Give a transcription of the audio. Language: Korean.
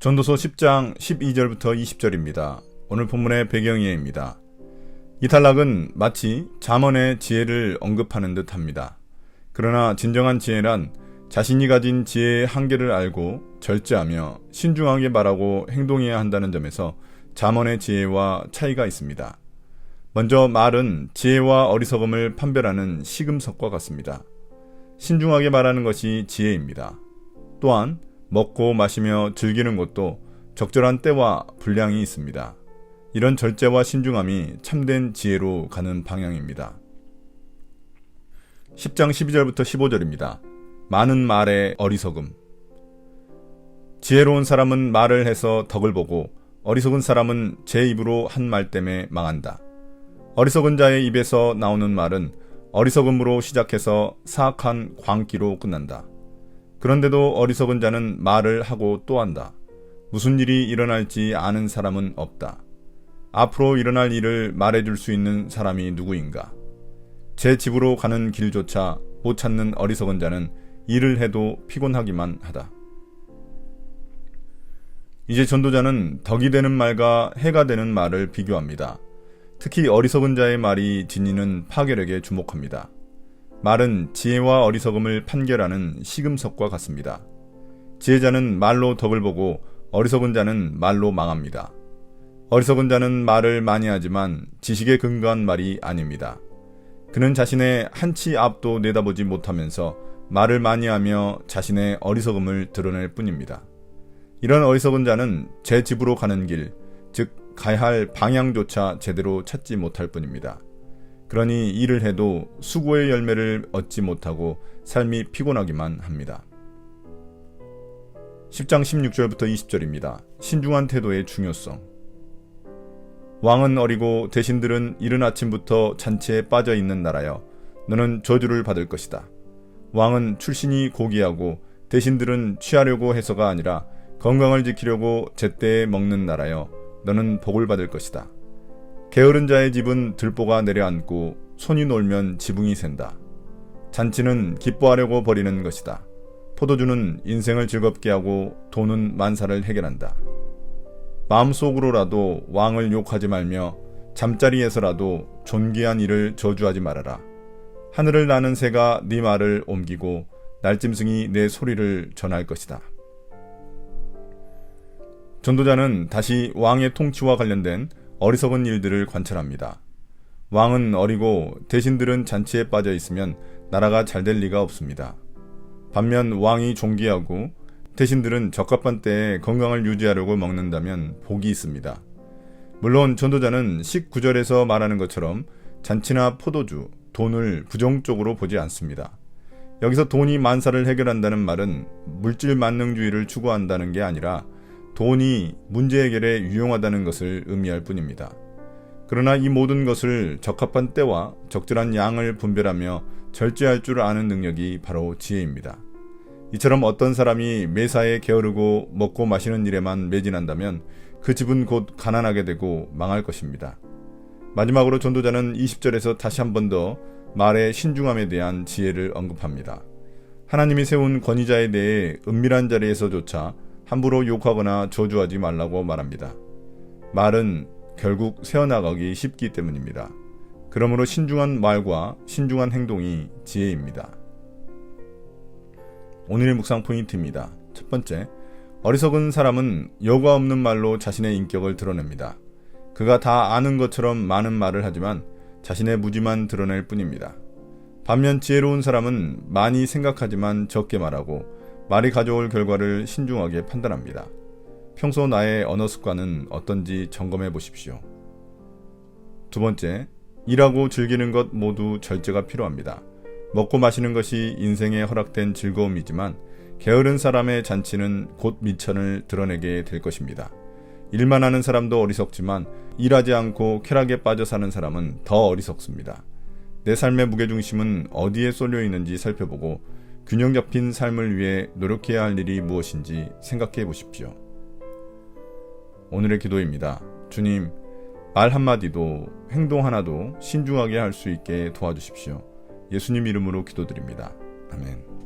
전도서 10장 12절부터 20절입니다. 오늘 본문의 배경이해입니다. 이 단락은 마치 잠언의 지혜를 언급하는 듯 합니다. 그러나 진정한 지혜란 자신이 가진 지혜의 한계를 알고 절제하며 신중하게 말하고 행동해야 한다는 점에서 잠언의 지혜와 차이가 있습니다. 먼저 말은 지혜와 어리석음을 판별하는 시금석과 같습니다. 신중하게 말하는 것이 지혜입니다. 또한 먹고 마시며 즐기는 것도 적절한 때와 분량이 있습니다. 이런 절제와 신중함이 참된 지혜로 가는 방향입니다. 10장 12절부터 15절입니다. 많은 말의 어리석음. 지혜로운 사람은 말을 해서 덕을 보고 어리석은 사람은 제 입으로 한 말 때문에 망한다. 어리석은 자의 입에서 나오는 말은 어리석음으로 시작해서 사악한 광기로 끝난다. 그런데도 어리석은 자는 말을 하고 또 한다. 무슨 일이 일어날지 아는 사람은 없다. 앞으로 일어날 일을 말해줄 수 있는 사람이 누구인가? 제 집으로 가는 길조차 못 찾는 어리석은 자는 일을 해도 피곤하기만 하다. 이제 전도자는 덕이 되는 말과 해가 되는 말을 비교합니다. 특히 어리석은 자의 말이 지니는 파괴력에 주목합니다. 말은 지혜와 어리석음을 판결하는 시금석과 같습니다. 지혜자는 말로 덕을 보고 어리석은 자는 말로 망합니다. 어리석은 자는 말을 많이 하지만 지식에 근거한 말이 아닙니다. 그는 자신의 한치 앞도 내다보지 못하면서 말을 많이 하며 자신의 어리석음을 드러낼 뿐입니다. 이런 어리석은 자는 제 집으로 가는 길, 즉 가야 할 방향조차 제대로 찾지 못할 뿐입니다. 그러니 일을 해도 수고의 열매를 얻지 못하고 삶이 피곤하기만 합니다. 10장 16절부터 20절입니다. 신중한 태도의 중요성. 왕은 어리고 대신들은 이른 아침부터 잔치에 빠져 있는 나라여 너는 저주를 받을 것이다. 왕은 출신이 고귀하고 대신들은 취하려고 해서가 아니라 건강을 지키려고 제때에 먹는 나라여 너는 복을 받을 것이다. 게으른 자의 집은 들보가 내려앉고 손이 놀면 지붕이 샌다. 잔치는 기뻐하려고 벌이는 것이다. 포도주는 인생을 즐겁게 하고 돈은 만사를 해결한다. 마음속으로라도 왕을 욕하지 말며 잠자리에서라도 존귀한 이를 저주하지 말아라. 하늘을 나는 새가 네 말을 옮기고 날짐승이 내 소리를 전할 것이다. 전도자는 다시 왕의 통치와 관련된 어리석은 일들을 관찰합니다. 왕은 어리고 대신들은 잔치에 빠져 있으면 나라가 잘 될 리가 없습니다. 반면 왕이 존귀하고 대신들은 적합한 때에 건강을 유지하려고 먹는다면 복이 있습니다. 물론 전도자는 19절에서 말하는 것처럼 잔치나 포도주, 돈을 부정적으로 보지 않습니다. 여기서 돈이 만사를 해결한다는 말은 물질 만능주의를 추구한다는 게 아니라 돈이 문제 해결에 유용하다는 것을 의미할 뿐입니다. 그러나 이 모든 것을 적합한 때와 적절한 양을 분별하며 절제할 줄 아는 능력이 바로 지혜입니다. 이처럼 어떤 사람이 매사에 게으르고 먹고 마시는 일에만 매진한다면 그 집은 곧 가난하게 되고 망할 것입니다. 마지막으로 전도자는 20절에서 다시 한 번 더 말의 신중함에 대한 지혜를 언급합니다. 하나님이 세운 권위자에 대해 은밀한 자리에서조차 함부로 욕하거나 저주하지 말라고 말합니다. 말은 결국 새어나가기 쉽기 때문입니다. 그러므로 신중한 말과 신중한 행동이 지혜입니다. 오늘의 묵상 포인트입니다. 첫 번째, 어리석은 사람은 여과 없는 말로 자신의 인격을 드러냅니다. 그가 다 아는 것처럼 많은 말을 하지만 자신의 무지만 드러낼 뿐입니다. 반면 지혜로운 사람은 많이 생각하지만 적게 말하고 말이 가져올 결과를 신중하게 판단합니다. 평소 나의 언어 습관은 어떤지 점검해 보십시오. 두 번째, 일하고 즐기는 것 모두 절제가 필요합니다. 먹고 마시는 것이 인생에 허락된 즐거움이지만 게으른 사람의 잔치는 곧 미천을 드러내게 될 것입니다. 일만 하는 사람도 어리석지만 일하지 않고 쾌락에 빠져 사는 사람은 더 어리석습니다. 내 삶의 무게중심은 어디에 쏠려 있는지 살펴보고 균형 잡힌 삶을 위해 노력해야 할 일이 무엇인지 생각해 보십시오. 오늘의 기도입니다. 주님, 말 한마디도 행동 하나도 신중하게 할 수 있게 도와주십시오. 예수님 이름으로 기도드립니다. 아멘.